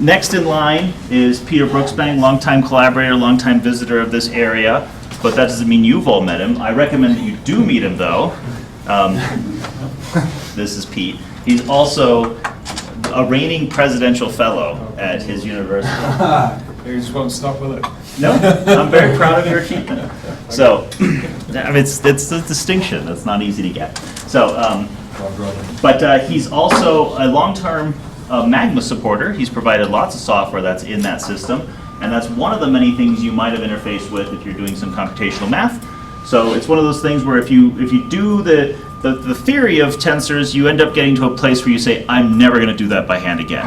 Next in line is Peter Brooksbank, longtime collaborator, longtime visitor of this area, but that doesn't mean you've all met him. I recommend that you do meet him, though. This is Pete. He's also a reigning presidential fellow at his university. You just won't stop with it. No, I'm very proud of your achievement. So, I mean, it's a distinction that's not easy to get. So, but he's also a long-term Magma supporter. He's provided lots of software that's in that system, and that's one of the many things you might have interfaced with if you're doing some computational math. So it's one of those things where if you do the theory of tensors, you end up getting to a place where you say, I'm never going to do that by hand again.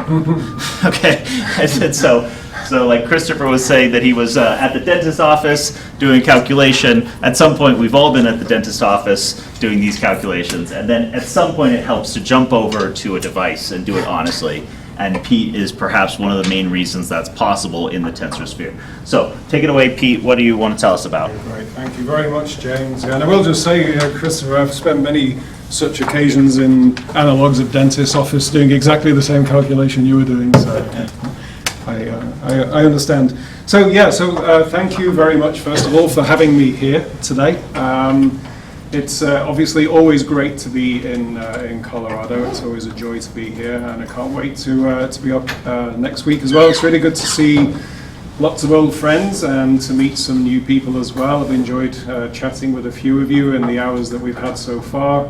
Okay, I said so. So like Christopher was saying that he was at the dentist's office doing calculation. At some point, we've all been at the dentist's office doing these calculations. And then at some point, it helps to jump over to a device and do it honestly. And Pete is perhaps one of the main reasons that's possible in the tensor sphere. So take it away, Pete. What do you want to tell us about? Great, thank you very much, James. And I will just say, Christopher, I've spent many such occasions in analogs of dentist's office doing exactly the same calculation you were doing. So I understand. So yeah, thank you very much, first of all, for having me here today. It's obviously always great to be in Colorado. It's always a joy to be here, and I can't wait to be up next week as well. It's really good to see lots of old friends and to meet some new people as well. I've enjoyed chatting with a few of you in the hours that we've had so far.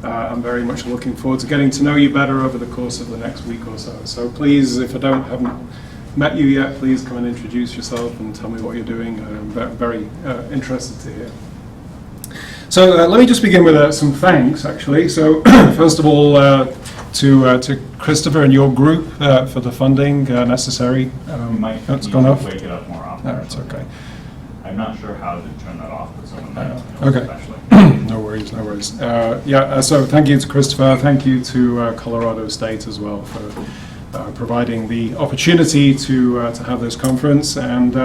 I'm very much looking forward to getting to know you better over the course of the next week or so. So please, if I haven't met you yet, please come and introduce yourself and tell me what you're doing. I'm very interested to hear. So let me just begin with some thanks, actually. So first of all, to Christopher and your group for the funding necessary. It's gone off. Wake it up more often. No, it's okay. I'm not sure how to turn that off, but someone might know, okay. especially. No worries, no worries. So thank you to Christopher. Thank you to Colorado State as well for providing the opportunity to have this conference, and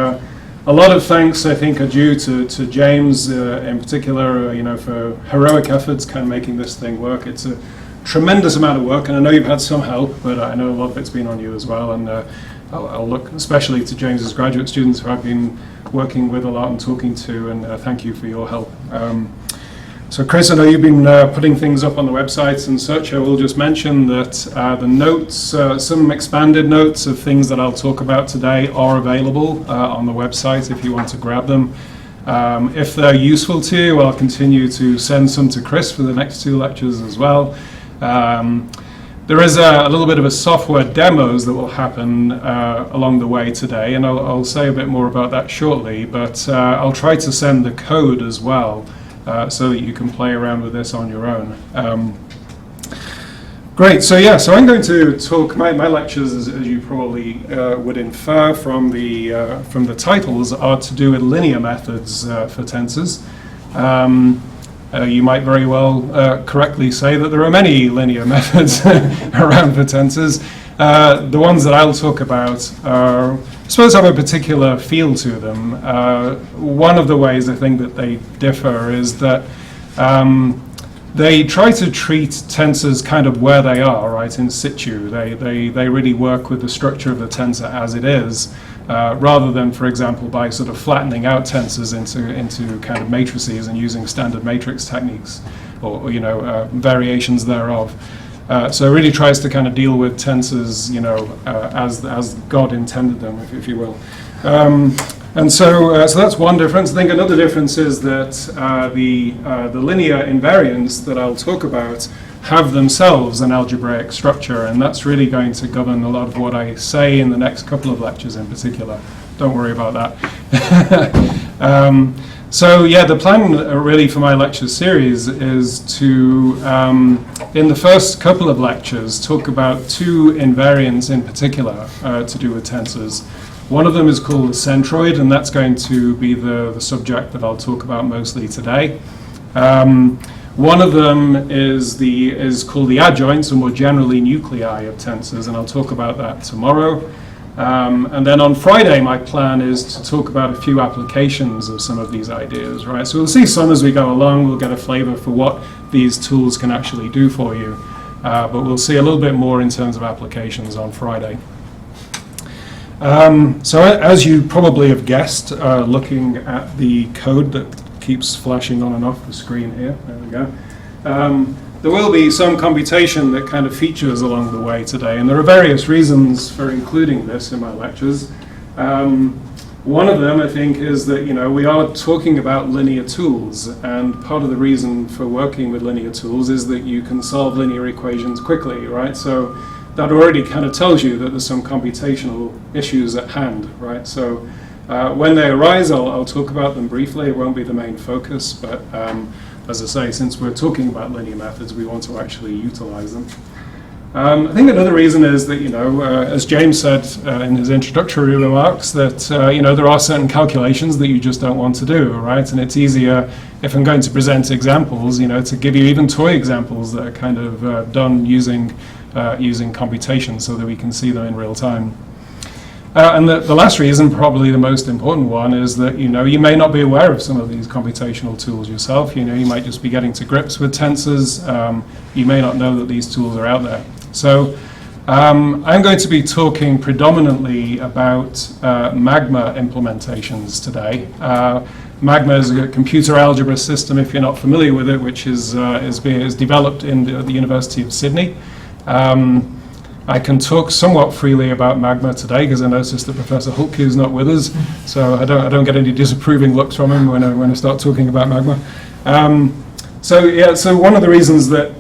a lot of thanks I think are due to James in particular, for heroic efforts kind of making this thing work. It's a tremendous amount of work, and I know you've had some help, but I know a lot of it's been on you as well, and I'll look especially to James's graduate students who I've been working with a lot and talking to, and thank you for your help. So Chris, I know you've been putting things up on the websites and such. I will just mention that the notes, some expanded notes of things that I'll talk about today are available on the website if you want to grab them. If they're useful to you, I'll continue to send some to Chris for the next 2 lectures as well. There is a little bit of a software demos that will happen along the way today, and I'll say a bit more about that shortly, but I'll try to send the code as well. So that you can play around with this on your own. Great, so I'm going to talk, my lectures, as you probably would infer from the titles, are to do with linear methods for tensors. You might very well correctly say that there are many linear methods around for tensors. The ones that I'll talk about are, I suppose, have a particular feel to them. One of the ways I think that they differ is that they try to treat tensors kind of where they are, right, in situ. They really work with the structure of the tensor as it is, rather than, for example, by sort of flattening out tensors into kind of matrices and using standard matrix techniques or variations thereof. So it really tries to kind of deal with tensors, as God intended them, if you will. And so that's one difference. I think another difference is that the linear invariants that I'll talk about have themselves an algebraic structure, and that's really going to govern a lot of what I say in the next couple of lectures in particular. Don't worry about that. The plan really for my lecture series is to, in the first couple of lectures, talk about 2 invariants in particular to do with tensors. One of them is called the centroid, and that's going to be the subject that I'll talk about mostly today. One of them is called the adjoints, or more generally nuclei of tensors, and I'll talk about that tomorrow. And then on Friday, my plan is to talk about a few applications of some of these ideas, right? So we'll see some as we go along. We'll get a flavor for what these tools can actually do for you. But we'll see a little bit more in terms of applications on Friday. So as you probably have guessed, looking at the code that keeps flashing on and off the screen here, there we go, there will be some computation that kind of features along the way today, and there are various reasons for including this in my lectures. One of them, I think, is that we are talking about linear tools, and part of the reason for working with linear tools is that you can solve linear equations quickly, right? So that already kind of tells you that there's some computational issues at hand, right? So when they arise, I'll talk about them briefly. It won't be the main focus, but as I say, since we're talking about linear methods, we want to actually utilize them. I think another reason is that, as James said in his introductory remarks, that, there are certain calculations that you just don't want to do, right? And it's easier, if I'm going to present examples, to give you even toy examples that are kind of done using computation so that we can see them in real time. And the last reason, probably the most important one, is that you may not be aware of some of these computational tools yourself. You might just be getting to grips with tensors. You may not know that these tools are out there. So I'm going to be talking predominantly about Magma implementations today. Magma is a computer algebra system, if you're not familiar with it, which is developed in the University of Sydney. I can talk somewhat freely about Magma today because I noticed that Professor Hulke is not with us, so I don't get any disapproving looks from him when I start talking about Magma. So one of the reasons that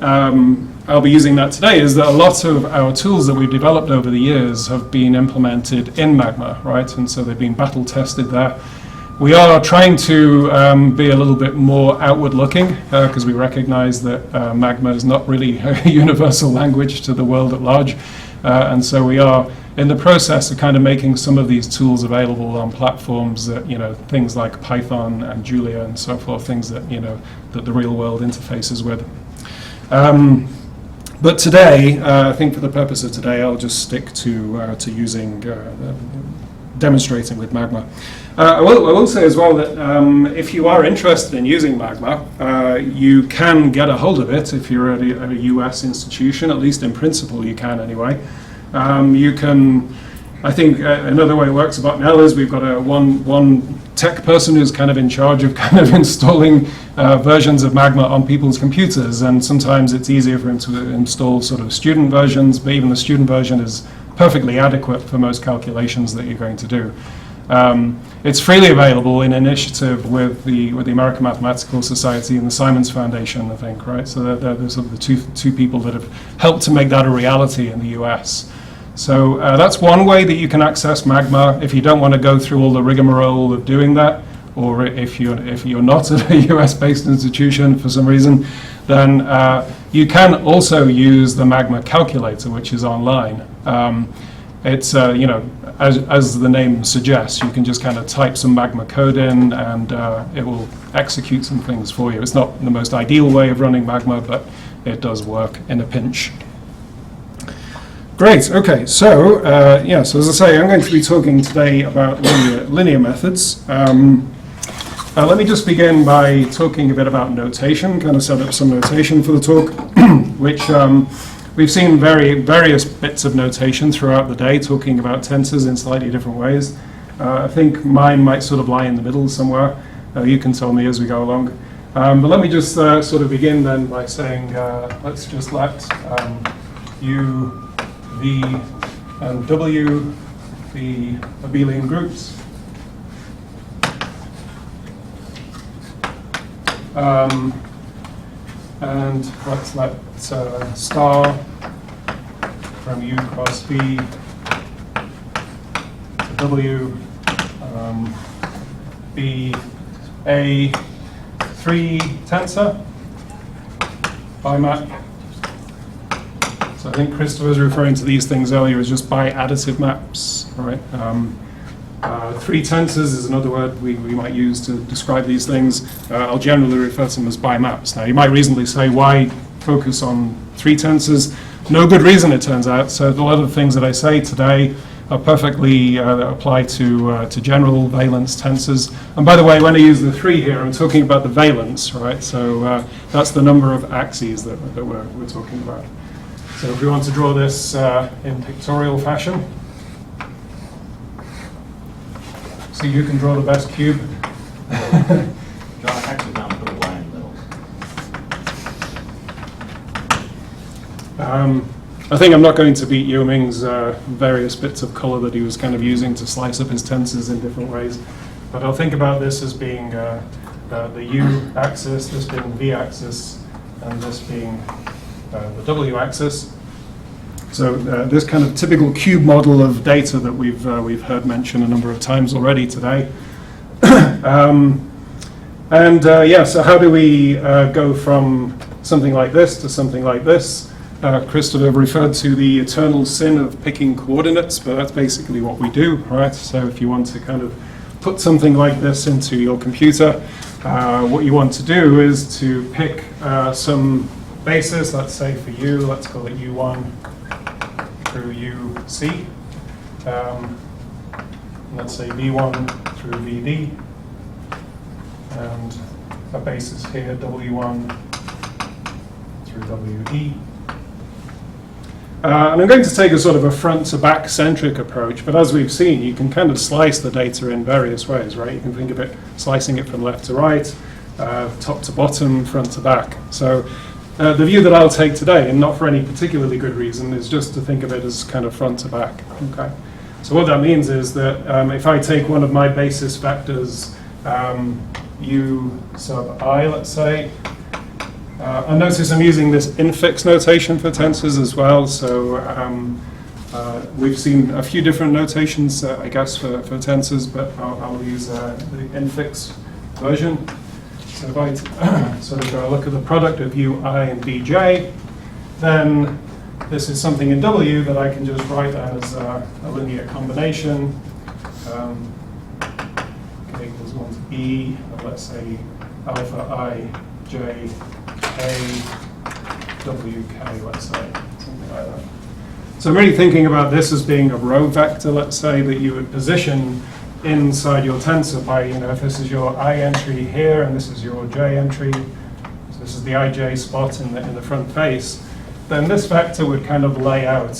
I'll be using that today is that a lot of our tools that we've developed over the years have been implemented in Magma, right? And so they've been battle tested there. We are trying to be a little bit more outward looking because we recognize that Magma is not really a universal language to the world at large. And so we are in the process of kind of making some of these tools available on platforms that, things like Python and Julia and so forth, things that, that the real world interfaces with. But today, I think for the purpose of today, I'll just stick to using, demonstrating with Magma. I will say as well that if you are interested in using Magma, you can get a hold of it if you're at a US institution, at least in principle you can anyway. You can, I think another way it works about now is we've got one tech person who's kind of in charge of kind of installing versions of Magma on people's computers, and sometimes it's easier for him to install sort of student versions, but even the student version is perfectly adequate for most calculations that you're going to do. It's freely available in initiative with the American Mathematical Society and the Simons Foundation, I think, right? So they're sort of the two people that have helped to make that a reality in the US. So that's one way that you can access Magma if you don't want to go through all the rigmarole of doing that, or if you're not at a US-based institution for some reason, then you can also use the Magma calculator, which is online. It's, as the name suggests, you can just kind of type some Magma code in and it will execute some things for you. It's not the most ideal way of running Magma, but it does work in a pinch. Great, okay, so so as I say, I'm going to be talking today about linear methods. Let me just begin by talking a bit about notation, kind of set up some notation for the talk, which we've seen various bits of notation throughout the day, talking about tensors in slightly different ways. I think mine might sort of lie in the middle somewhere. You can tell me as we go along. But let me just sort of begin then by saying, let's just let U, V, and W be abelian groups. And let's let star from U cross V to W be a 3 tensor bimap. So I think Christopher was referring to these things earlier as just bi-additive maps, right? 3 tensors is another word we might use to describe these things. I'll generally refer to them as bimaps. Now, you might reasonably say, why focus on 3 tensors? No good reason, it turns out. So a lot of the things that I say today are perfectly apply to general valence tensors. And by the way, when I use the 3 here, I'm talking about the valence, right? So that's the number of axes that we're talking about. So if we want to draw this in pictorial fashion, So you can draw the best cube. Draw a hexagon, put a line in the middle. I think I'm not going to beat Yeo Ming's various bits of color that he was kind of using to slice up his tensors in different ways. But I'll think about this as being the U-axis, this being the V-axis, and this being the W-axis. So this kind of typical cube model of data that we've heard mentioned a number of times already today. So how do we go from something like this to something like this? Christopher referred to the eternal sin of picking coordinates, but that's basically what we do, right? So if you want to kind of put something like this into your computer, what you want to do is to pick some basis, let's say for U, let's call it U1 through UC. Let's say V1 through VD, and a basis here, W1 through WE. And I'm going to take a sort of a front-to-back centric approach, but as we've seen, you can kind of slice the data in various ways, right? You can think of it slicing it from left to right, top to bottom, front to back. So the view that I'll take today, and not for any particularly good reason, is just to think of it as kind of front to back. Okay. So what that means is that if I take one of my basis vectors, U sub I, let's say, and notice I'm using this infix notation for tensors as well. So we've seen a few different notations, I guess, for tensors, but I'll use the infix version. So if I sort of go look at the product of Ui and Bj, then this is something in W that I can just write as a linear combination. K equals 1 to B, and let's say alpha I, J, K, W, K, let's say, something like that. So I'm really thinking about this as being a row vector, let's say, that you would position inside your tensor by, if this is your I entry here and this is your J entry, so this is the IJ spot in the front face, then this vector would kind of lay out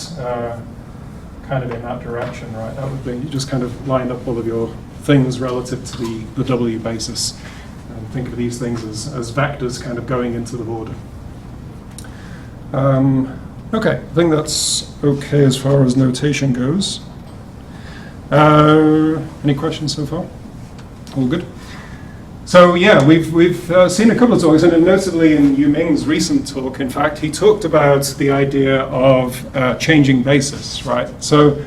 kind of in that direction, right? That would be, you just kind of lined up all of your things relative to the W basis. And think of these things as vectors kind of going into the border. Okay, I think that's okay as far as notation goes. Any questions so far? All good? So yeah, we've seen a couple of talks, and notably in Yu Ming's recent talk, in fact, he talked about the idea of changing basis, right? So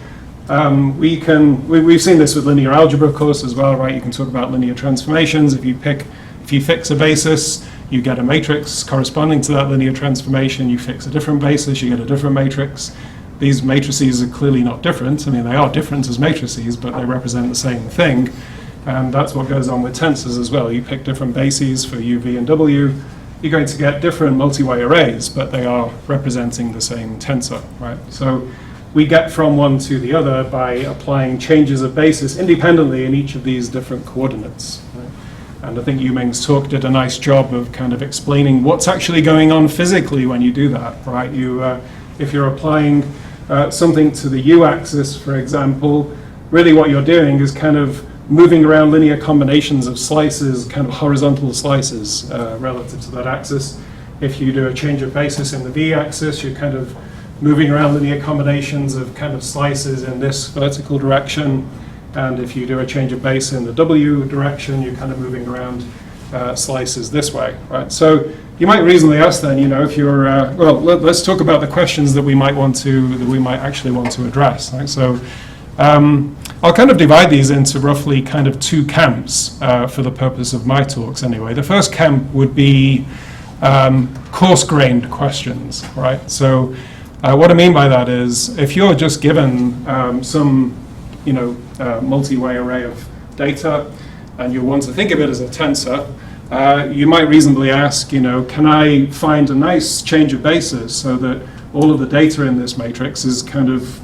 we've seen this with linear algebra, of course, as well, right? You can talk about linear transformations. If you fix a basis, you get a matrix corresponding to that linear transformation. You fix a different basis, you get a different matrix. These matrices are clearly not different. I mean, they are different as matrices, but they represent the same thing. And that's what goes on with tensors as well. You pick different bases for U, V, and W. You're going to get different multi-way arrays, but they are representing the same tensor, right? So we get from one to the other by applying changes of basis independently in each of these different coordinates. Right? And I think Yu Ming's talk did a nice job of kind of explaining what's actually going on physically when you do that, right? If you're applying something to the U-axis, for example, really what you're doing is kind of moving around linear combinations of slices, kind of horizontal slices relative to that axis. If you do a change of basis in the V-axis, you're kind of moving around linear combinations of kind of slices in this vertical direction. And if you do a change of base in the W direction, you're kind of moving around slices this way, right? So you might reasonably ask then, if you're, let's talk about the questions that we might actually want to address, right? So I'll kind of divide these into roughly kind of two camps for the purpose of my talks anyway. The first camp would be coarse-grained questions, right? So what I mean by that is if you're just given some, multi-way array of data and you want to think of it as a tensor, you might reasonably ask, can I find a nice change of basis so that all of the data in this matrix is kind of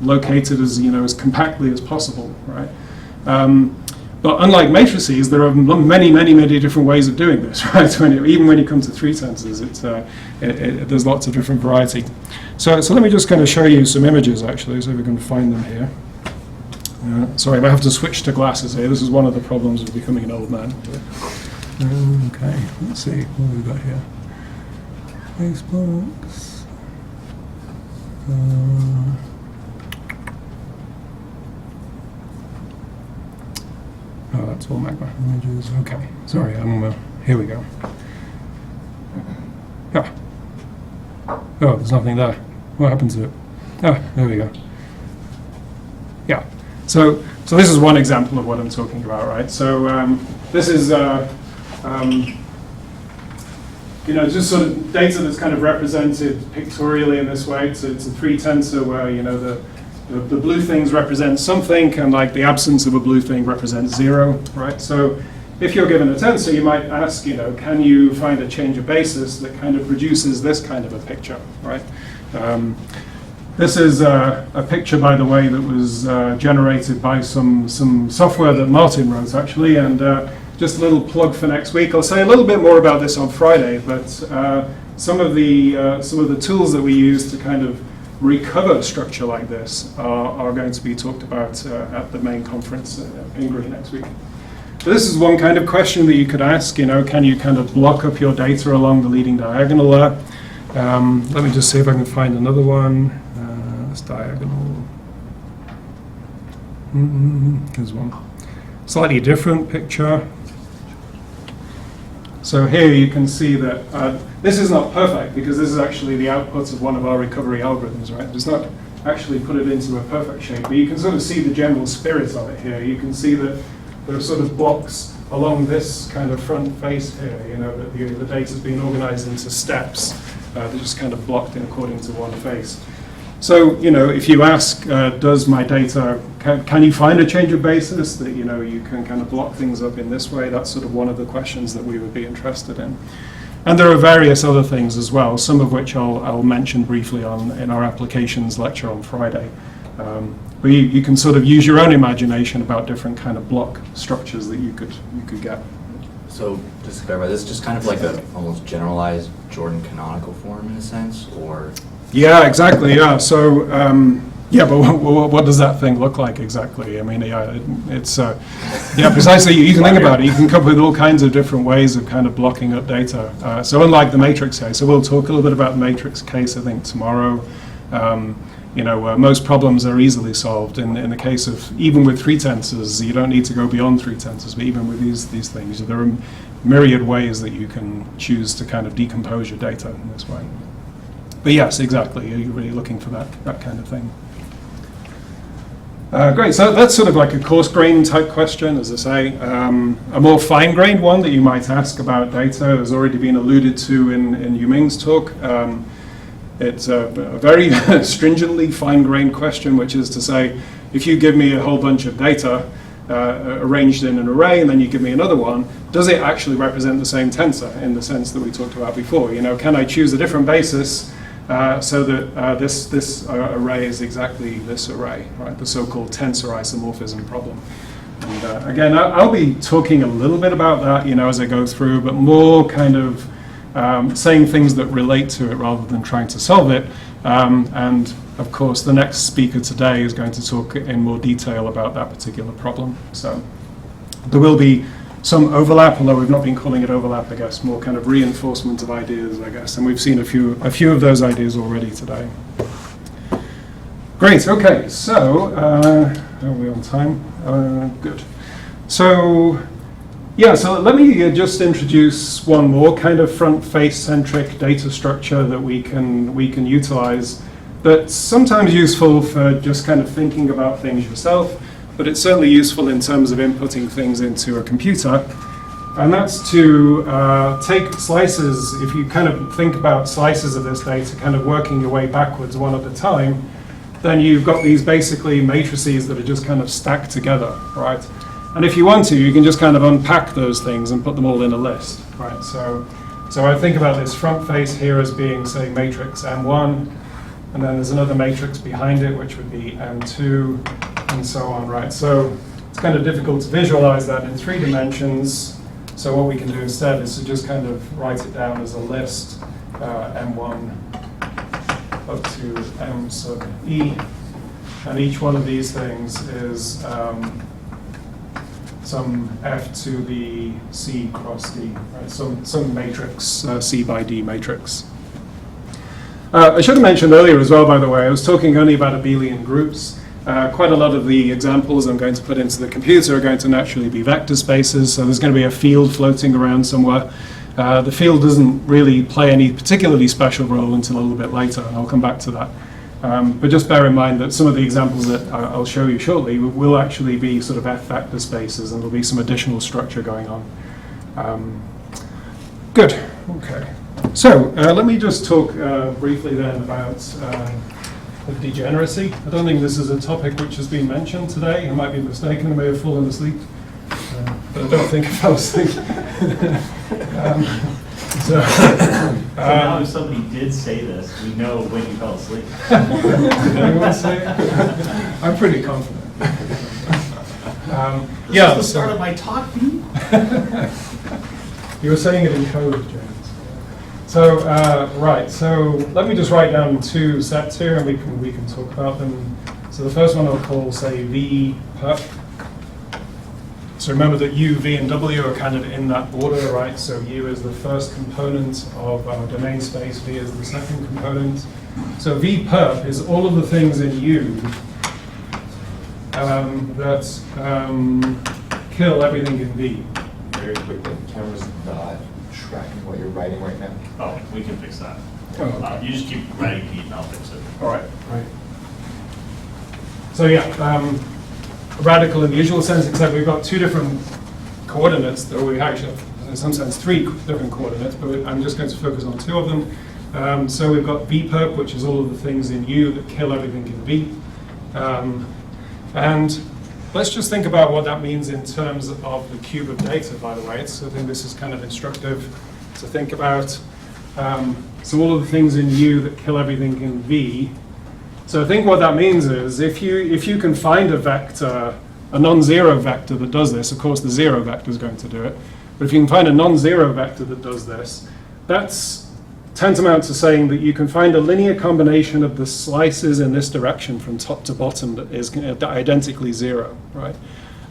located as as compactly as possible, right? But unlike matrices, there are many, many, many different ways of doing this, right? Even when you come to three tensors, there's lots of different variety. So let me just kind of show you some images actually, so we can find them here. Sorry, I might have to switch to glasses here. This is one of the problems of becoming an old man. Okay, let's see what we've got here. Facebooks. Oh, that's all magma images. Okay, sorry, here we go. Yeah. Oh, there's nothing there. What happened to it? Ah, there we go. Yeah. So this is one example of what I'm talking about, right? So this is just sort of data that's kind of represented pictorially in this way. So it's a 3 tensor where the blue things represent something, and like the absence of a blue thing represents 0, right? So if you're given a tensor, you might ask, can you find a change of basis that kind of produces this kind of a picture, right? This is a picture, by the way, that was generated by some software that Martin wrote, actually, and just a little plug for next week. I'll say a little bit more about this on Friday, but some of the tools that we use to kind of recover structure like this are going to be talked about at the main conference in Green next week. So this is one kind of question that you could ask, can you kind of block up your data along the leading diagonal there? Let me just see if I can find another one. This diagonal. Here's one. Slightly different picture. So here you can see that this is not perfect because this is actually the output of one of our recovery algorithms, right? It's not actually put it into a perfect shape, but you can sort of see the general spirit of it here. You can see that there are sort of blocks along this kind of front face here, that the data's been organized into steps. They're just kind of blocked in according to one face. So, if you ask, does my data, can you find a change of basis that, you can kind of block things up in this way? That's sort of one of the questions that we would be interested in. And there are various other things as well, some of which I'll mention briefly in our applications lecture on Friday. But you can sort of use your own imagination about different kind of block structures that you could get. So just to clarify, this is just kind of like a almost generalized Jordan canonical form in a sense, or? Yeah, exactly. Yeah. So but what does that thing look like exactly? I mean, it's precisely. You can think about it. You can come up with all kinds of different ways of kind of blocking up data. So unlike the matrix case, so we'll talk a little bit about the matrix case, I think, tomorrow. Most problems are easily solved. In the case of, even with 3 tensors, you don't need to go beyond 3 tensors, but even with these things, there are myriad ways that you can choose to kind of decompose your data in this way. But yes, exactly, you're really looking for that kind of thing. Great, so that's sort of like a coarse-grained type question, as I say. A more fine-grained one that you might ask about data has already been alluded to in Yuming's talk. It's a very stringently fine-grained question, which is to say, if you give me a whole bunch of data arranged in an array, and then you give me another one, does it actually represent the same tensor in the sense that we talked about before? Can I choose a different basis so that this array is exactly this array, right? The so-called tensor isomorphism problem. And again, I'll be talking a little bit about that, as I go through, but more kind of saying things that relate to it rather than trying to solve it. And of course, the next speaker today is going to talk in more detail about that particular problem. So there will be some overlap, although we've not been calling it overlap, I guess, more kind of reinforcement of ideas, I guess. And we've seen a few of those ideas already today. Great, okay, so are we on time? Good. So let me just introduce one more kind of front-face-centric data structure that we can utilize that's sometimes useful for just kind of thinking about things yourself, but it's certainly useful in terms of inputting things into a computer. And that's to take slices, if you kind of think about slices of this data, kind of working your way backwards one at a time, then you've got these basically matrices that are just kind of stacked together, right? And if you want to, you can just kind of unpack those things and put them all in a list, right? So I think about this front face here as being, say, matrix M1, and then there's another matrix behind it, which would be M2, and so on, right? So it's kind of difficult to visualize that in 3 dimensions. So what we can do instead is to just kind of write it down as a list, M1 up to M sub E. and each one of these things is some f to the c cross d, right? Some matrix, c by d matrix. I should have mentioned earlier as well, by the way, I was talking only about abelian groups. Quite a lot of the examples I'm going to put into the computer are going to naturally be vector spaces, so there's going to be a field floating around somewhere. The field doesn't really play any particularly special role until a little bit later, and I'll come back to that. But just bear in mind that some of the examples that I'll show you shortly will actually be sort of f-vector spaces, and there'll be some additional structure going on. Good, okay. So let me just talk briefly then about degeneracy. I don't think this is a topic which has been mentioned today. I might be mistaken, I may have fallen asleep, but I don't think I fell asleep. So now if somebody did say this, we know when you fell asleep. Did anyone say it? I'm pretty confident. Yeah, the start of my talk, Pete. You were saying it in code, James. So, right, so let me just write down two sets here and we can talk about them. So the first one I'll call, say, V perp. So remember that U, V, and W are kind of in that order, right? So U is the first component of our domain space, V is the second component. So V perp is all of the things in U that kill everything in V. Very quickly, the camera's not tracking what you're writing right now. Oh, we can fix that. Oh, okay. You just keep writing, Pete, and I'll fix it. All right. So yeah, radical in the usual sense, except we've got two different coordinates, or we actually have, in some sense, three different coordinates, but I'm just going to focus on two of them. So we've got V perp, which is all of the things in U that kill everything in V. And let's just think about what that means in terms of the cube of data, by the way. So I think this is kind of instructive to think about. So all of the things in U that kill everything in V. So I think what that means is if you can find a vector, a non-zero vector that does this, of course the zero vector is going to do it, but if you can find a non-zero vector that does this, that's tantamount to saying that you can find a linear combination of the slices in this direction from top to bottom that is identically zero, right?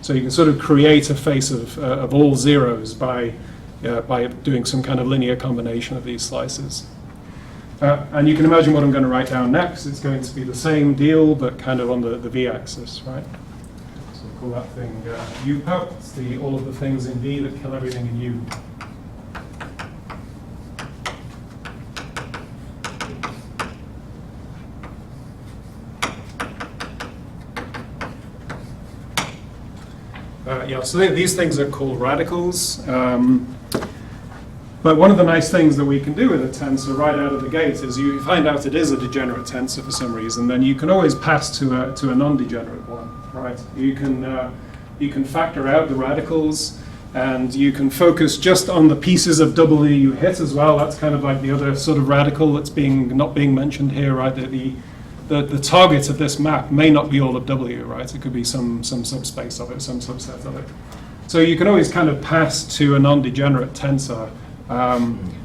So you can sort of create a face of all zeros by doing some kind of linear combination of these slices. And you can imagine what I'm going to write down next. It's going to be the same deal, but kind of on the v-axis, right? So we'll call that thing U perp. It's all of the things in V that kill everything in U. Yeah, so these things are called radicals. But one of the nice things that we can do with a tensor right out of the gate is you find out it is a degenerate tensor for some reason, then you can always pass to a non-degenerate one, right? You can factor out the radicals, and you can focus just on the pieces of W you hit as well. That's kind of like the other sort of radical that's not being mentioned here, right? The target of this map may not be all of W, right? It could be some subspace of it, some subset of it. So you can always kind of pass to a non-degenerate tensor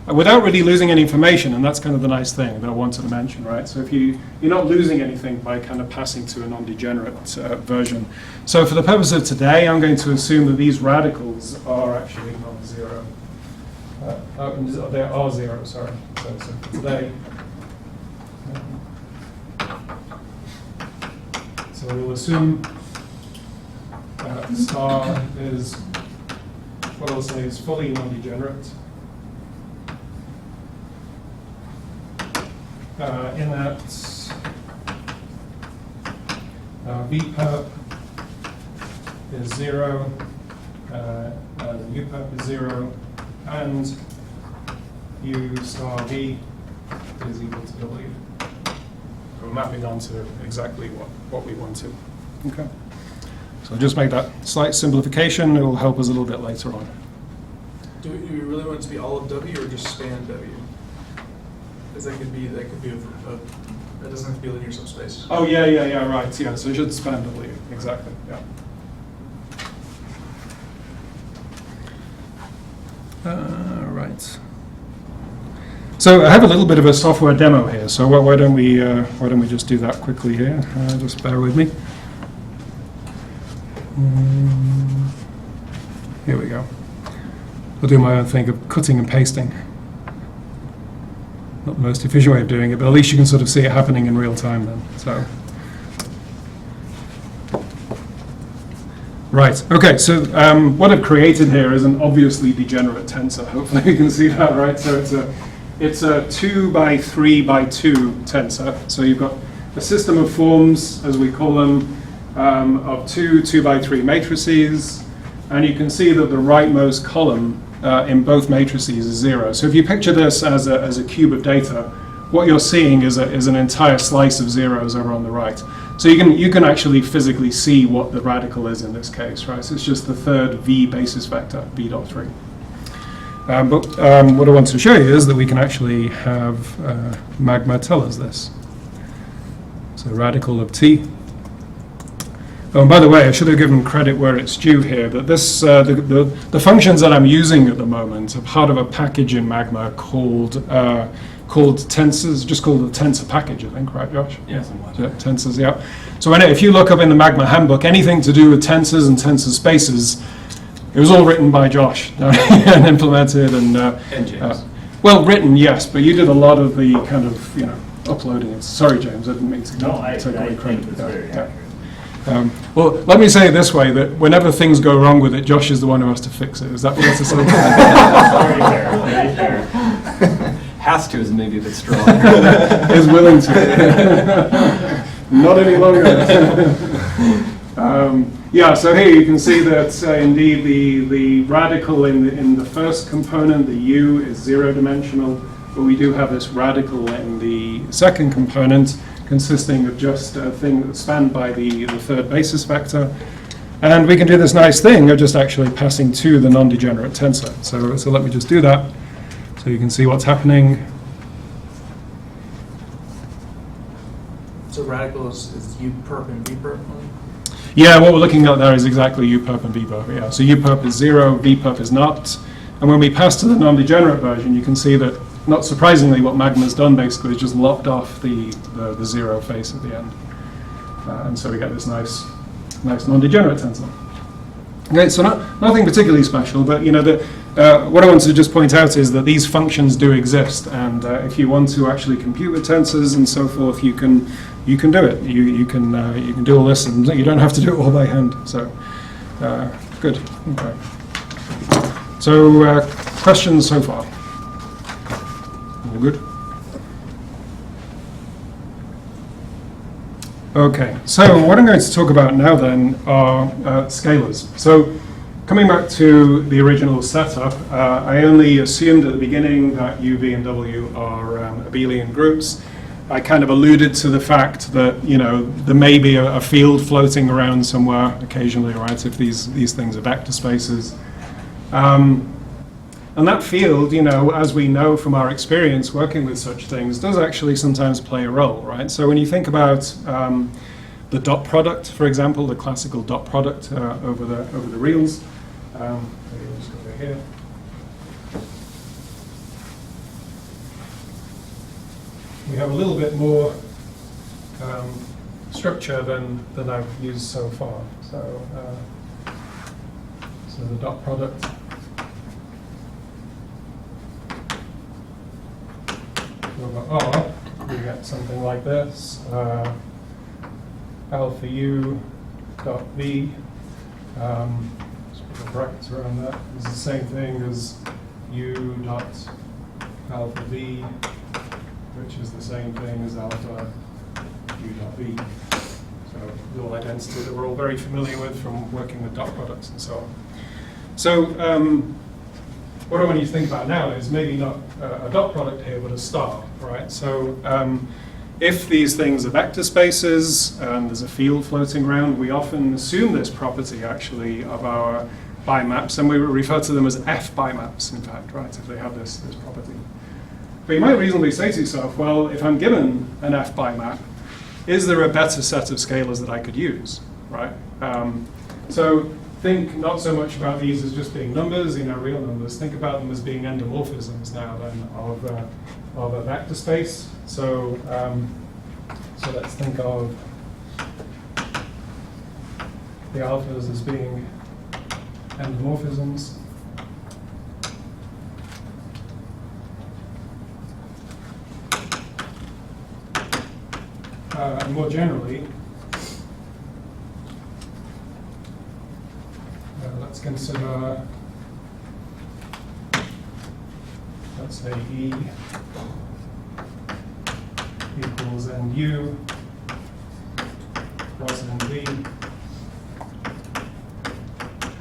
without really losing any information, and that's kind of the nice thing that I wanted to mention, right? So if you're not losing anything by kind of passing to a non-degenerate version. So for the purpose of today, I'm going to assume that these radicals are actually non-zero. They are zero, sorry. So for today. So we'll assume star is, what I'll say is fully non-degenerate. In that V perp is 0, and U perp is 0, and U star V is equal to W. We're mapping onto exactly what we want to. Okay. So I'll just make that slight simplification. It will help us a little bit later on. Do you really want it to be all of W or just span W? Because that could be that doesn't have to be a linear subspace. Oh yeah, right. Yeah, so it should span W. Exactly. Yeah. Right. So I have a little bit of a software demo here. So why don't we just do that quickly here? Just bear with me. Here we go. I'll do my own thing of cutting and pasting. Not the most efficient way of doing it, but at least you can sort of see it happening in real time then. So, right, okay, so what I've created here is an obviously degenerate tensor. Hopefully you can see that, right? So it's a 2 by 3 by 2 tensor. So you've got a system of forms, as we call them, of two 2 by 3 matrices, and you can see that the rightmost column in both matrices is 0. So if you picture this as a cube of data, what you're seeing is an entire slice of zeros over on the right. So you can actually physically see what the radical is in this case, right? So it's just the third v basis vector, v.3. But what I want to show you is that we can actually have magma tell us this. So radical of t. Oh, and by the way, I should have given credit where it's due here, that this, the functions that I'm using at the moment are part of a package in Magma called tensors, just called the tensor package, I think, right, Josh? Yes. Yeah, tensors, yeah. So if you look up in the Magma handbook, anything to do with tensors and tensor spaces, it was all written by Josh and implemented and James. well, written, yes, but you did a lot of the kind of, uploading it. Sorry, James, I didn't mean to take away credit. It's very accurate. Well, let me say it this way, that whenever things go wrong with it, Josh is the one who has to fix it. Is that fair to say? Very fair. Has to is maybe a bit strong. Is willing to. Not any longer. Yeah, so here you can see that indeed the radical in the first component, the u, is 0-dimensional, but we do have this radical in the second component, consisting of just a thing that's spanned by the third basis vector. And we can do this nice thing of just actually passing to the non-degenerate tensor. So let me just do that so you can see what's happening. So radical is u perp and v perp? Yeah, what we're looking at there is exactly u perp and v perp. Yeah, so u perp is 0, v perp is not. And when we pass to the non-degenerate version, you can see that, not surprisingly, what Magma's done basically is just lopped off the 0 face at the end. And so we get this nice non-degenerate tensor. Okay, so nothing particularly special, but what I wanted to just point out is that these functions do exist, and if you want to actually compute with tensors and so forth, you can do it. You can do all this, and you don't have to do it all by hand. So good. Okay. So questions so far? All good? Okay, so what I'm going to talk about now then are scalars. So coming back to the original setup, I only assumed at the beginning that u, v, and w are abelian groups. I kind of alluded to the fact that, there may be a field floating around somewhere occasionally, right, if these things are vector spaces. And that field, as we know from our experience working with such things, does actually sometimes play a role, right? So when you think about the dot product, for example, the classical dot product over the reals, just over here. We have a little bit more structure than I've used so far. So the dot product. Over R, we get something like this, alpha u dot v, just put the brackets around that, is the same thing as u dot alpha v, which is the same thing as alpha u dot v. So the all identity that we're all very familiar with from working with dot products and so on. So what I want you to think about now is maybe not a dot product here, but a star, right? So if these things are vector spaces and there's a field floating around, we often assume this property actually of our bimaps, and we refer to them as F bimaps, in fact, right, if they have this property. But you might reasonably say to yourself, well, if I'm given an F bimap, is there a better set of scalars that I could use, right? So think not so much about these as just being numbers, real numbers. Think about them as being endomorphisms now then of a vector space. So let's think of the alphas as being endomorphisms. And more generally, let's consider, let's say E equals NU plus NV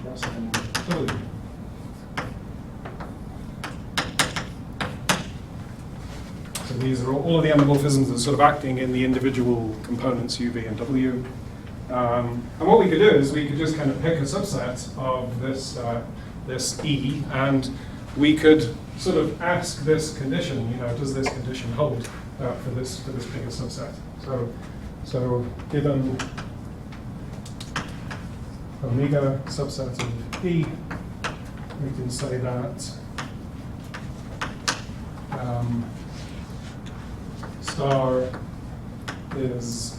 plus NW. So these are all of the endomorphisms that are sort of acting in the individual components U, V, and W. And what we could do is we could just kind of pick a subset of this E, and we could sort of ask this condition, does this condition hold for this bigger subset? So given omega subset of E, we can say that star is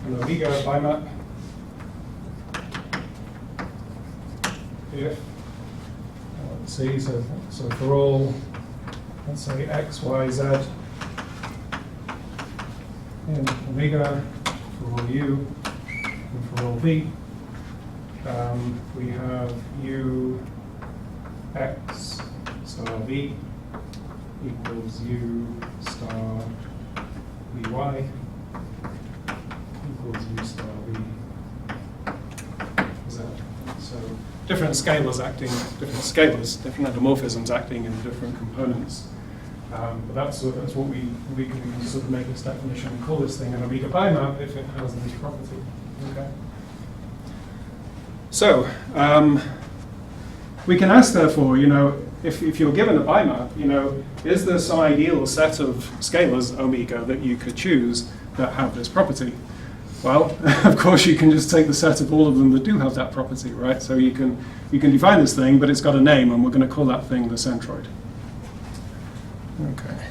an omega bimap if, let's see, so for all, let's say x, y, z in omega, for all u, and for all v, we have u x star v equals u star vy equals u star v z. So different scalars acting, different endomorphisms acting in different components. But that's what we can sort of make this definition and call this thing an omega bimap if it has this property. Okay. So we can ask, therefore, if you're given a bimap, is there some ideal set of scalars omega that you could choose that have this property? Well, of course, you can just take the set of all of them that do have that property, right? So you can define this thing, but it's got a name, and we're going to call that thing the centroid. Okay.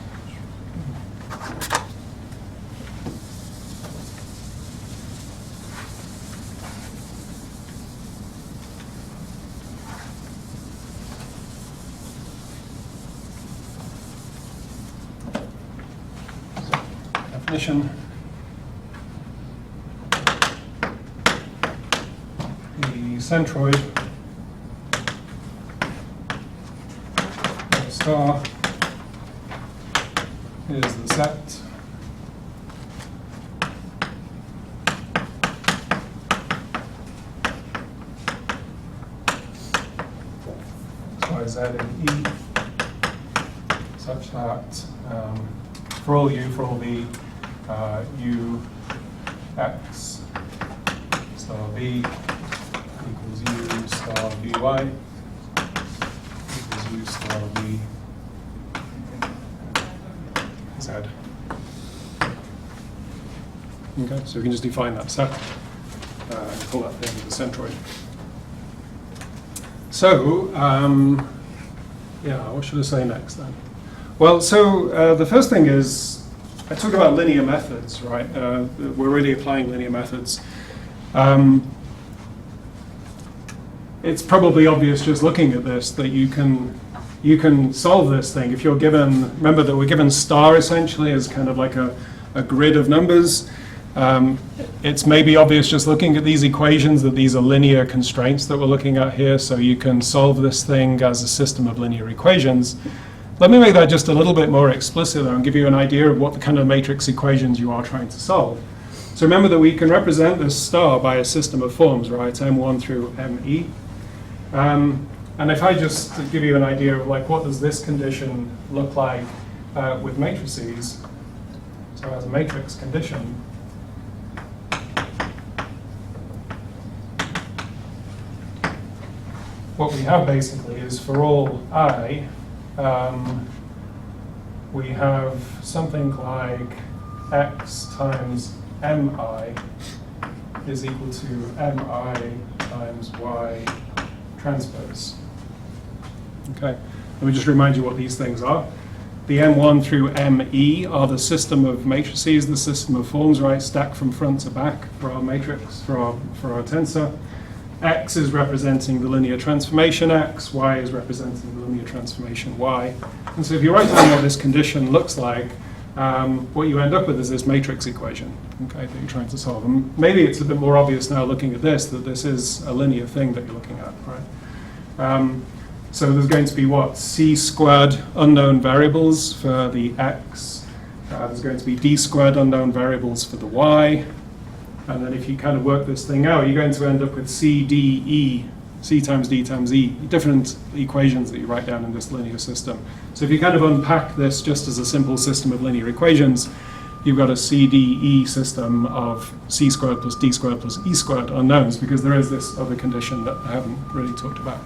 Definition. The centroid of a star is the set y, z, and E such that for all u, for all v, u x star v equals u star vy equals u star v z. Okay, so we can just define that set and call that thing the centroid. So, what should I say next then? Well, so the first thing is, I talked about linear methods, right? We're really applying linear methods. It's probably obvious just looking at this that you can solve this thing. If you're given, remember that we're given star essentially as kind of like a grid of numbers. It's maybe obvious just looking at these equations that these are linear constraints that we're looking at here, so you can solve this thing as a system of linear equations. Let me make that just a little bit more explicit though and give you an idea of what the kind of matrix equations you are trying to solve. So remember that we can represent this star by a system of forms, right? M1 through ME. And if I just give you an idea of like what does this condition look like with matrices, so as a matrix condition, what we have basically is for all I, we have something like x times mi is equal to mi times times y transpose. Okay, let me just remind you what these things are. The M1 through ME are the system of matrices, the system of forms, right, stacked from front to back for our matrix, for our tensor. X is representing the linear transformation X, Y is representing the linear transformation Y. And so if you write down what this condition looks like, what you end up with is this matrix equation, okay, that you're trying to solve. And maybe it's a bit more obvious now looking at this, that this is a linear thing that you're looking at, right? So there's going to be what? C squared unknown variables for the X. There's going to be D squared unknown variables for the Y. And then if you kind of work this thing out, you're going to end up with C, D, E, C times D times E, different equations that you write down in this linear system. So if you kind of unpack this just as a simple system of linear equations, you've got a C, D, E system of C squared plus D squared plus E squared unknowns, because there is this other condition that I haven't really talked about.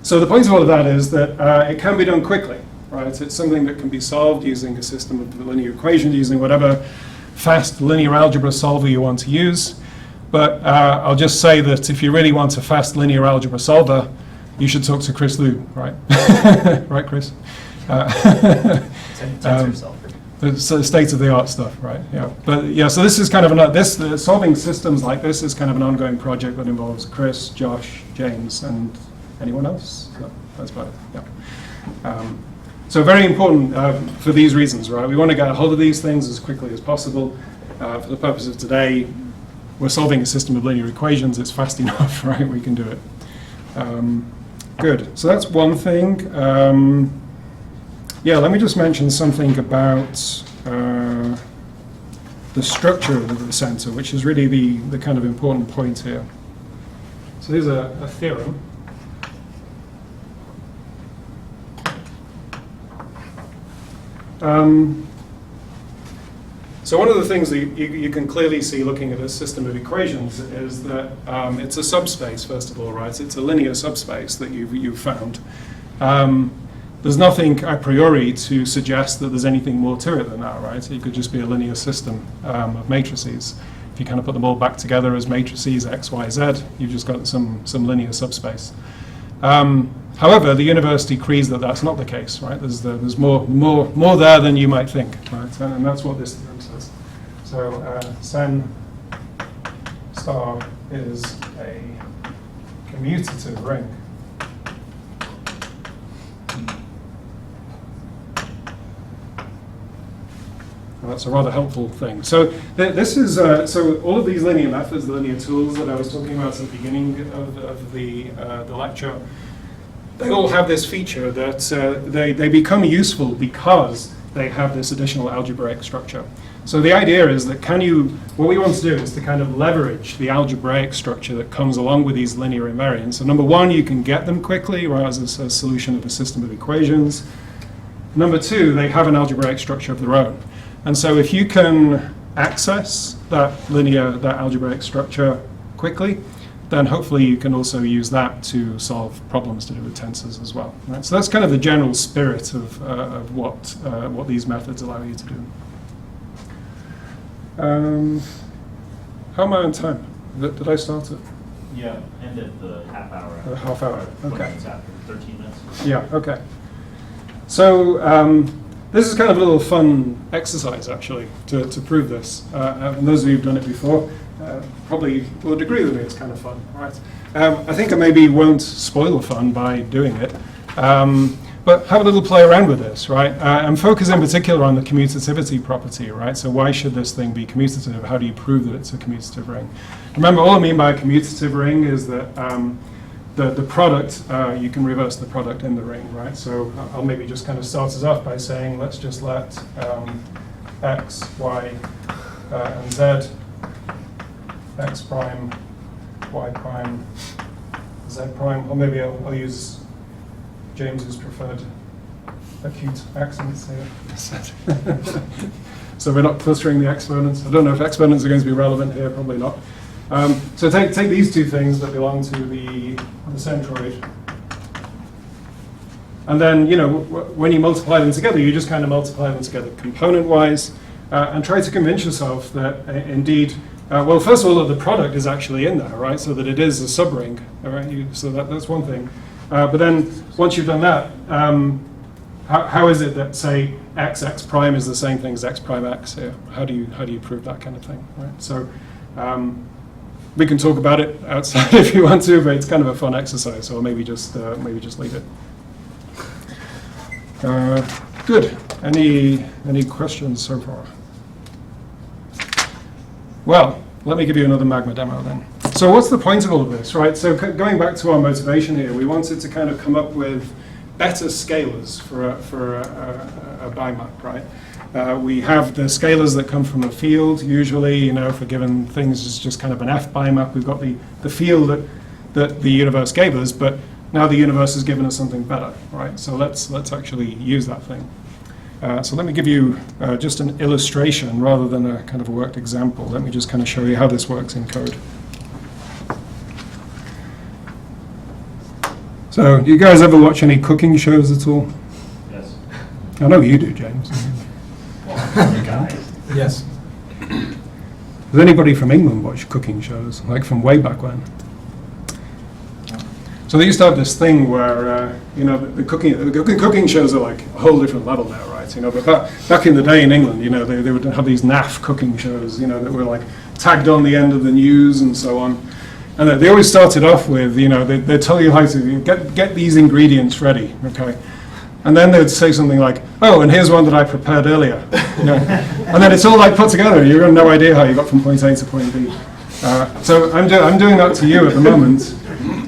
So the point of all of that is that it can be done quickly, right? It's something that can be solved using a system of linear equations, using whatever fast linear algebra solver you want to use. But I'll just say that if you really want a fast linear algebra solver, you should talk to Chris Liu, right? Right, Chris? Tensor solver. It's state-of-the-art stuff, right? Yeah. But yeah, so this is kind of solving systems like this is kind of an ongoing project that involves Chris, Josh, James, and anyone else? No, that's about it. Yeah. So very important for these reasons, right? We want to get a hold of these things as quickly as possible. For the purpose of today, we're solving a system of linear equations. It's fast enough, right? We can do it. Good. So that's one thing. Yeah, let me just mention something about the structure of the center, which is really the kind of important point here. So here's a theorem. So one of the things that you can clearly see looking at a system of equations is that it's a subspace, first of all, right? It's a linear subspace that you've found. There's nothing a priori to suggest that there's anything more to it than that, right? It could just be a linear system of matrices. If you kind of put them all back together as matrices X, Y, Z, you've just got some linear subspace. However, the universe decrees that that's not the case, right? There's more there than you might think, right? And that's what this theorem says. So sen star is a commutative ring. Well, that's a rather helpful thing. So this is so all of these linear methods, the linear tools that I was talking about at the beginning of the lecture, they all have this feature that they become useful because they have this additional algebraic structure. So the idea is that what we want to do is to kind of leverage the algebraic structure that comes along with these linear invariants. So number one, you can get them quickly, right, as a solution of a system of equations. Number two, they have an algebraic structure of their own. And so if you can access that algebraic structure quickly, then hopefully you can also use that to solve problems to do with tensors as well. Right? So that's kind of the general spirit of what these methods allow you to do. How am I on time? Did I start it? Yeah, end at the half hour. Half hour, okay. Minutes after, 13 minutes. Yeah, okay. So this is kind of a little fun exercise, actually, to prove this. And those of you who've done it before probably would agree with me it's kind of fun, right? I think I maybe won't spoil the fun by doing it, but have a little play around with this, right? And focus in particular on the commutativity property, right? So why should this thing be commutative? How do you prove that it's a commutative ring? Remember, all I mean by a commutative ring is that the product, you can reverse the product in the ring, right? So I'll maybe just kind of start us off by saying, let's just let x, y, and z, x prime, y prime, z prime, or maybe I'll use James's preferred acute accents here. So we're not clustering the exponents. I don't know if exponents are going to be relevant here, probably not. So take these two things that belong to the centroid. And then, when you multiply them together, you just kind of multiply them together component-wise and try to convince yourself that indeed Well, first of all, the product is actually in there, right? So that it is a subring, all right? So that's one thing. But then once you've done that, how is it that, say, x prime is the same thing as x prime x here? How do you prove that kind of thing, right? So we can talk about it outside if you want to, but it's kind of a fun exercise. So maybe just leave it. Good. Any questions so far? Well, let me give you another magma demo then. So what's the point of all of this, right? So going back to our motivation here, we wanted to kind of come up with better scalars for a bimap, right? We have the scalars that come from a field, usually, for given things, it's just kind of an F bimap. We've got the field that the universe gave us, but now the universe has given us something better, right? So let's actually use that thing. So let me give you just an illustration rather than a kind of a worked example. Let me just kind of show you how this works in code. So, do you guys ever watch any cooking shows at all? Yes. I know you do, James. Guys. Yes. Does anybody from England watch cooking shows, like from way back when? So they used to have this thing where, the cooking shows are like a whole different level now, right? But back in the day in England, they would have these naff cooking shows, that were like tagged on the end of the news and so on. And they always started off with, they tell you how to get these ingredients ready, okay? And then they'd say something like, oh, and here's one that I prepared earlier. And then it's all like put together. You've got no idea how you got from point A to point B. So I'm doing that to you at the moment.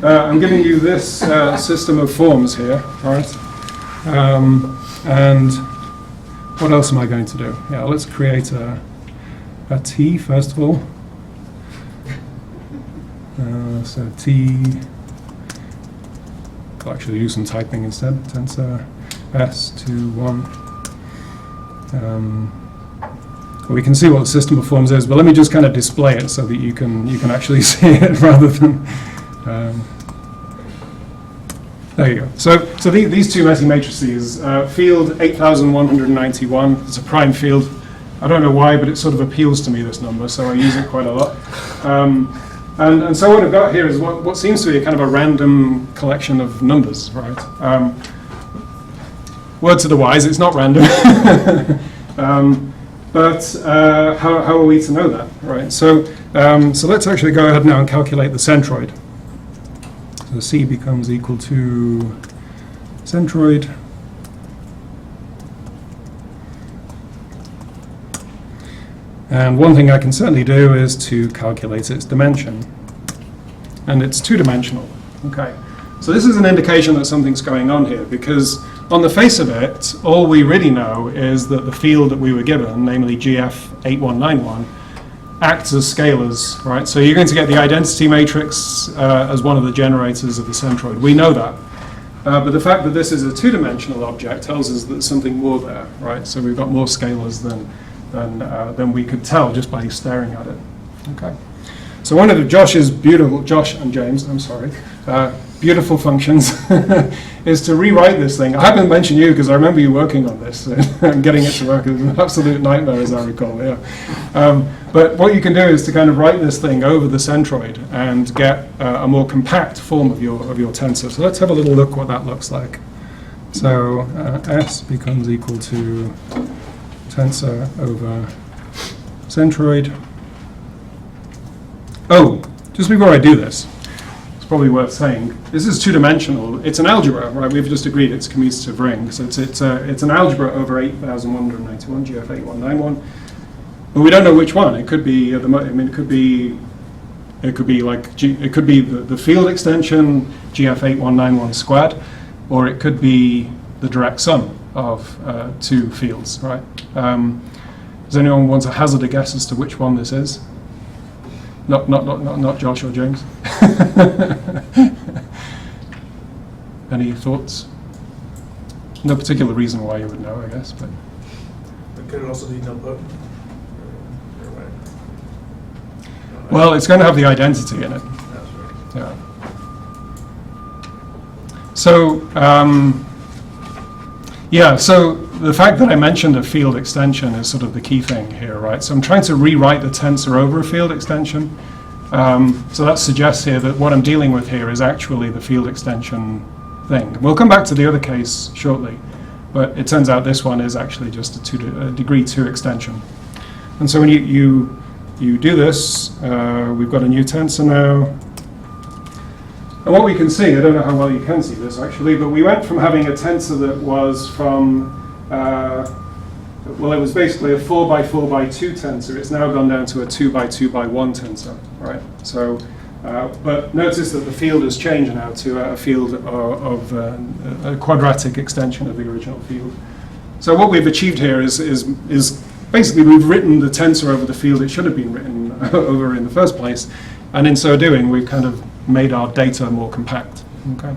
I'm giving you this system of forms here, right? And what else am I going to do? Yeah, let's create a T first of all. So T, I'll actually do some typing instead. Tensor S21. We can see what the system of forms is, but let me just kind of display it so that you can actually see it rather than. There you go. So these two messy matrices, field 8191, it's a prime field. I don't know why, but it sort of appeals to me, this number, so I use it quite a lot. And so what I've got here is what seems to be a kind of a random collection of numbers, right? Word to the wise, it's not random. But how are we to know that, right? So let's actually go ahead now and calculate the centroid. So C becomes equal to centroid. And one thing I can certainly do is to calculate its dimension. And it's two-dimensional. Okay. So this is an indication that something's going on here, because on the face of it, all we really know is that the field that we were given, namely GF8191, acts as scalars, right? So you're going to get the identity matrix as one of the generators of the centroid. We know that. But the fact that this is a two-dimensional object tells us that there's something more there, right? So we've got more scalars than we could tell just by staring at it. Okay. So one of Josh and James, I'm sorry, beautiful functions is to rewrite this thing. I haven't mentioned you because I remember you working on this and getting it to work. It was an absolute nightmare, as I recall. Yeah. But what you can do is to kind of write this thing over the centroid and get a more compact form of your tensor. So let's have a little look what that looks like. So S becomes equal to tensor over centroid. Oh, just before I do this, it's probably worth saying, this is two-dimensional. It's an algebra, right? We've just agreed it's a commutative ring. So it's an algebra over 8191, GF8191. But we don't know which one. It could be, it could be the field extension, GF8191 squared, or it could be the direct sum of two fields, right? Does anyone want to hazard a guess as to which one this is? Not Josh or James. Any thoughts? No particular reason why you would know, I guess, but. But could it also be nilpotent? Or what? Well, it's going to have the identity in it. That's right. Yeah. So, the fact that I mentioned a field extension is sort of the key thing here, right? So I'm trying to rewrite the tensor over a field extension. So that suggests here that what I'm dealing with here is actually the field extension thing. We'll come back to the other case shortly, but it turns out this one is actually just a degree 2 extension. And so when you do this, we've got a new tensor now. And what we can see, I don't know how well you can see this actually, but we went from having a tensor that was from, well, it was basically a 4 by 4 by 2 tensor. It's now gone down to a 2 by 2 by 1 tensor, right? So, but notice that the field has changed now to a field of a quadratic extension of the original field. So what we've achieved here is basically we've written the tensor over the field it should have been written over in the first place, and in so doing, we've kind of made our data more compact. Okay.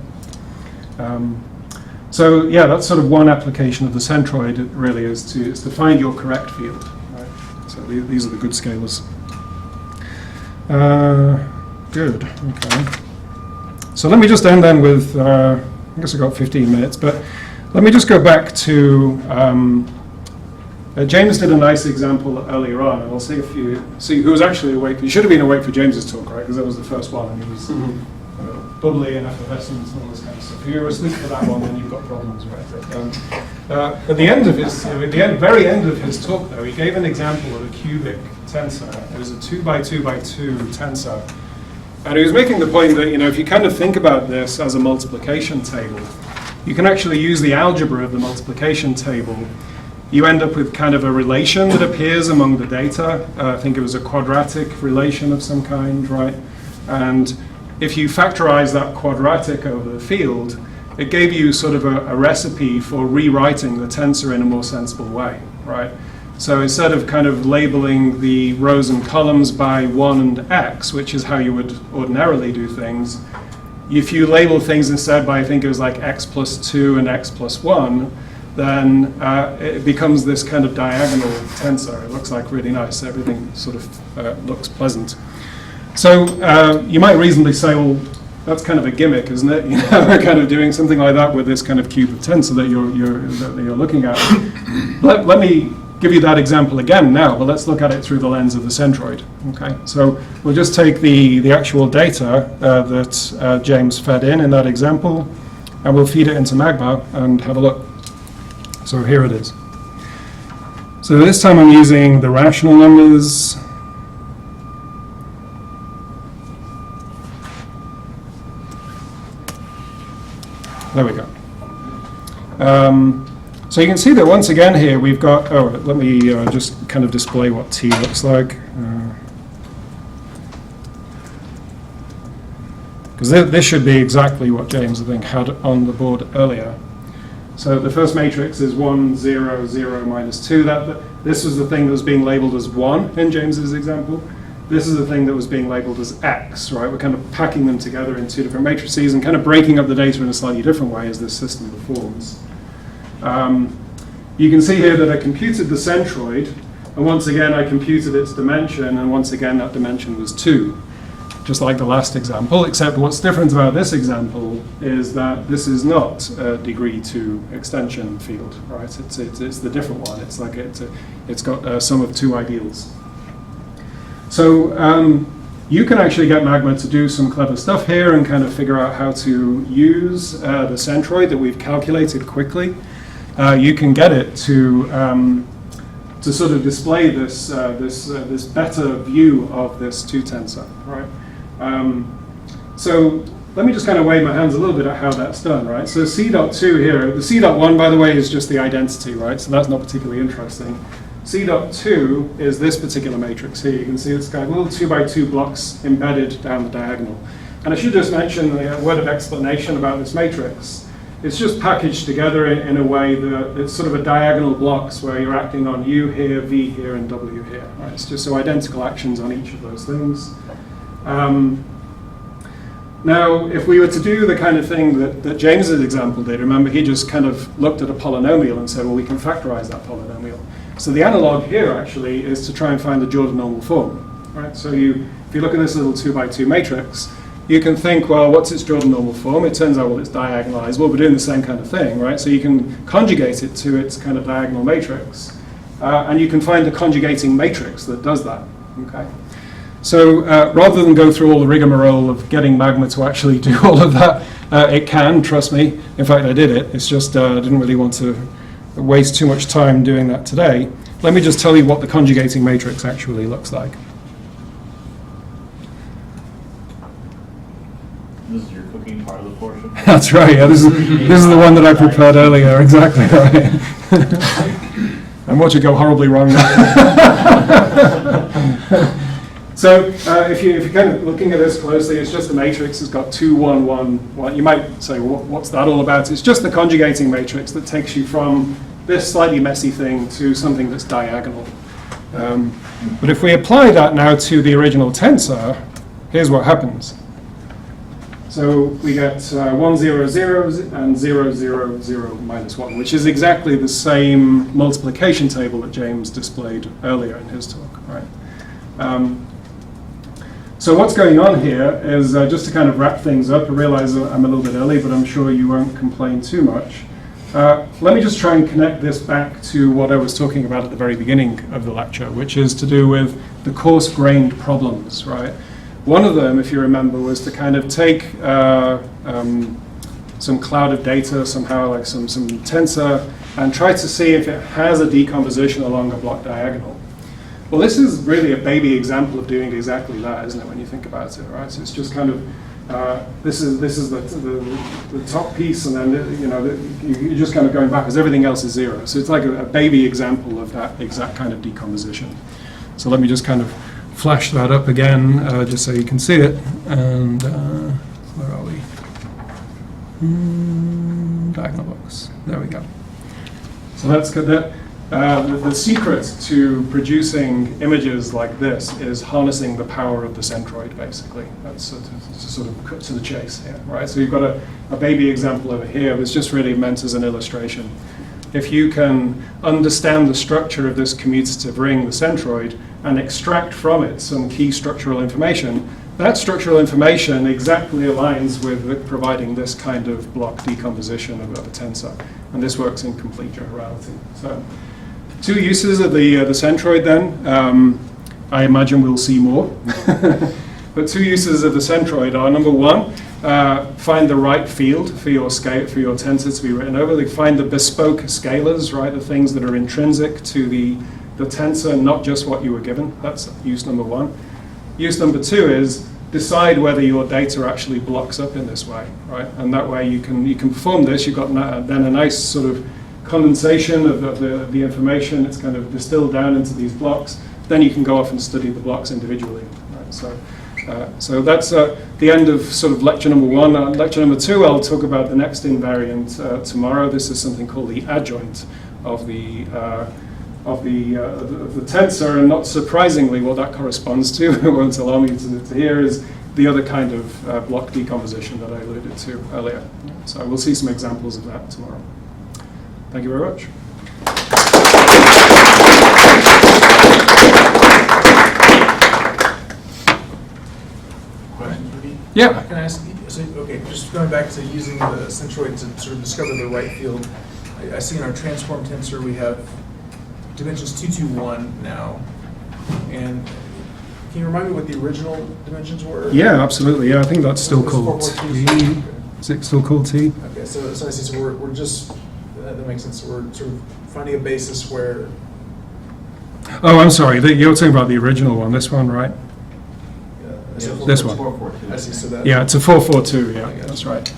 So yeah, that's sort of one application of the centroid. It really is to find your correct field. Right? So these are the good scalars. Good. Okay. So let me just end then with. I guess I've got 15 minutes, but let me just go back to. James did a nice example earlier on, and I'll see if you see who was actually awake. You should have been awake for James's talk, right? Because that was the first one, and he was bubbly and effervescent and all this kind of stuff. If you were asleep for that one, then you've got problems, right? At the end of his, very end of his talk, though, he gave an example of a cubic tensor. It was a 2 by 2 by 2 tensor, and he was making the point that if you kind of think about this as a multiplication table, you can actually use the algebra of the multiplication table. You end up with kind of a relation that appears among the data. I think it was a quadratic relation of some kind, right? And if you factorize that quadratic over the field, it gave you sort of a recipe for rewriting the tensor in a more sensible way, right? So instead of kind of labeling the rows and columns by 1 and x, which is how you would ordinarily do things, if you label things instead by, I think it was like x plus 2 and x plus 1, then it becomes this kind of diagonal tensor. It looks like really nice. Everything sort of looks pleasant. So you might reasonably say, well, that's kind of a gimmick, isn't it? We're kind of doing something like that with this kind of cube of tensor that you're looking at. Let me give you that example again now, but let's look at it through the lens of the centroid. Okay, so we'll just take the actual data that James fed in that example, and we'll feed it into Magma and have a look. So here it is. So this time I'm using the rational numbers. There we go. So you can see that once again here we've got, let me just kind of display what T looks like. Because this should be exactly what James, I think, had on the board earlier. So the first matrix is 1, 0, 0, minus 2. This was the thing that was being labeled as 1 in James's example. This is the thing that was being labeled as x, right? We're kind of packing them together in two different matrices and kind of breaking up the data in a slightly different way as this system performs. You can see here that I computed the centroid, and once again I computed its dimension, and once again that dimension was 2. Just like the last example, except what's different about this example is that this is not a degree 2 extension field, right? It's the different one. It's like it's got a sum of 2 ideals. So you can actually get Magma to do some clever stuff here and kind of figure out how to use the centroid that we've calculated quickly. You can get it to sort of display this better view of this 2 tensor, right? So let me just kind of wave my hands a little bit at how that's done, right? So C.2 here, the C.1, by the way, is just the identity, right? So that's not particularly interesting. C.2 is this particular matrix here. You can see it's got little 2 by 2 blocks embedded down the diagonal. And I should just mention a word of explanation about this matrix. It's just packaged together in a way that it's sort of a diagonal blocks where you're acting on U here, V here, and W here. Right? It's just so identical actions on each of those things. Now, if we were to do the kind of thing that James's example did, remember he just kind of looked at a polynomial and said, well, we can factorize that polynomial. So the analog here actually is to try and find the Jordan normal form, right? So if you look at this little 2 by 2 matrix, you can think, well, what's its Jordan normal form? It turns out, well, it's diagonalized. Well, we're doing the same kind of thing, right? So you can conjugate it to its kind of diagonal matrix, and you can find a conjugating matrix that does that, okay? So rather than go through all the rigmarole of getting Magma to actually do all of that, it can, trust me. In fact, I did it. It's just I didn't really want to waste too much time doing that today. Let me just tell you what the conjugating matrix actually looks like. This is your cooking part of the portion? That's right, yeah, this is the one that I prepared earlier, exactly right. And watch it go horribly wrong now. So if you're kind of looking at this closely, it's just a matrix. It's got 2, 1, 1, 1. You might say, well, what's that all about? It's just the conjugating matrix that takes you from this slightly messy thing to something that's diagonal. But if we apply that now to the original tensor, here's what happens. So we get 1, 0, 0, and 0, 0, 0, minus 1, which is exactly the same multiplication table that James displayed earlier in his talk, right? So what's going on here is, just to kind of wrap things up, I realize I'm a little bit early, but I'm sure you won't complain too much. Let me just try and connect this back to what I was talking about at the very beginning of the lecture, which is to do with the coarse-grained problems, right? One of them, if you remember, was to kind of take some cloud of data, somehow like some tensor, and try to see if it has a decomposition along a block diagonal. Well, this is really a baby example of doing exactly that, isn't it, when you think about it, right? So it's just kind of, this is the top piece, and then, you're just kind of going backwards. Everything else is 0. So it's like a baby example of that exact kind of decomposition. So let me just kind of flash that up again, just so you can see it. And where are we? Diagonal box. There we go. So that's good. The secret to producing images like this is harnessing the power of the centroid, basically. That's to sort of cut to the chase here, right? So you've got a baby example over here, but it's just really meant as an illustration. If you can understand the structure of this commutative ring, the centroid, and extract from it some key structural information, that structural information exactly aligns with providing this kind of block decomposition of a tensor. And this works in complete generality. So, 2 uses of the centroid then. I imagine we'll see more. But 2 uses of the centroid are, number 1, find the right field for your tensor to be written over. They find the bespoke scalars, right, the things that are intrinsic to the tensor, not just what you were given. That's use number 1. Use number 2 is decide whether your data actually blocks up in this way, right? And that way you can perform this. You've got then a nice sort of condensation of the information. It's kind of distilled down into these blocks. Then you can go off and study the blocks individually. Right? So that's the end of sort of lecture number 1. Lecture number 2, I'll talk about the next invariant tomorrow. This is something called the adjoint of the tensor, and not surprisingly, what that corresponds to, it won't allow me to hear, is the other kind of block decomposition that I alluded to earlier. So we'll see some examples of that tomorrow. Thank you very much. Question for me? Yeah. Can I ask, so, okay, just going back to using the centroid to sort of discover the right field. I see in our transform tensor we have dimensions 2, 2, 1 now. And can you remind me what the original dimensions were? Yeah, absolutely. Yeah, I think that's still It's called 4, 4, 2, T. okay. Is it still called T? Okay, so I see. So we're just that makes sense. So we're sort of finding a basis where. Oh, I'm sorry. You're talking about the original one. This one, right? This one. I see. So that. Yeah, it's a 442. Yeah, that's right.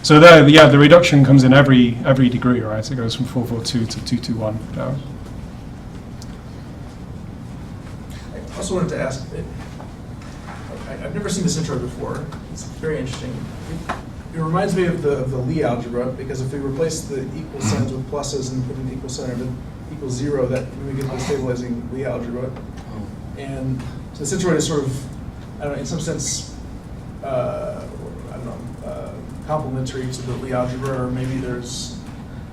So there, yeah, the reduction comes in every degree, right? It goes from 442 to 221 down. I also wanted to ask. I've never seen the centroid before. It's very interesting. It reminds me of the Lie algebra, because if we replace the equal signs with pluses and put an equal sign of equals 0, that we get the stabilizing Lie algebra. And so the centroid is sort of, I don't know, in some sense, complementary to the Lie algebra, or maybe there's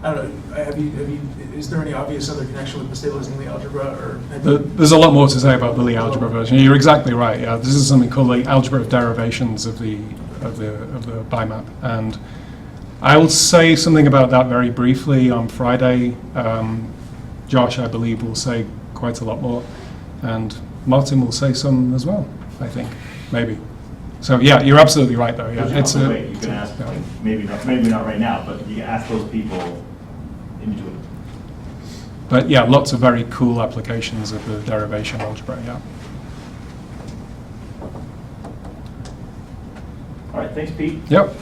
I don't know, is there any obvious other connection with the stabilizing Lie algebra, or? have you- There's a lot more to say about the Lie algebra version. You're exactly right. Yeah, this is something called the algebra of derivations of the BIMAP, and I will say something about that very briefly on Friday. Josh, I believe, will say quite a lot more, and Martin will say some as well, I think, maybe. So yeah, you're absolutely right, though. Yeah, But you a- you can ask, yeah. like, maybe not right now, but you can ask those people in between. But yeah, lots of very cool applications of the derivation algebra. Yeah. All right, thanks, Pete. Yep.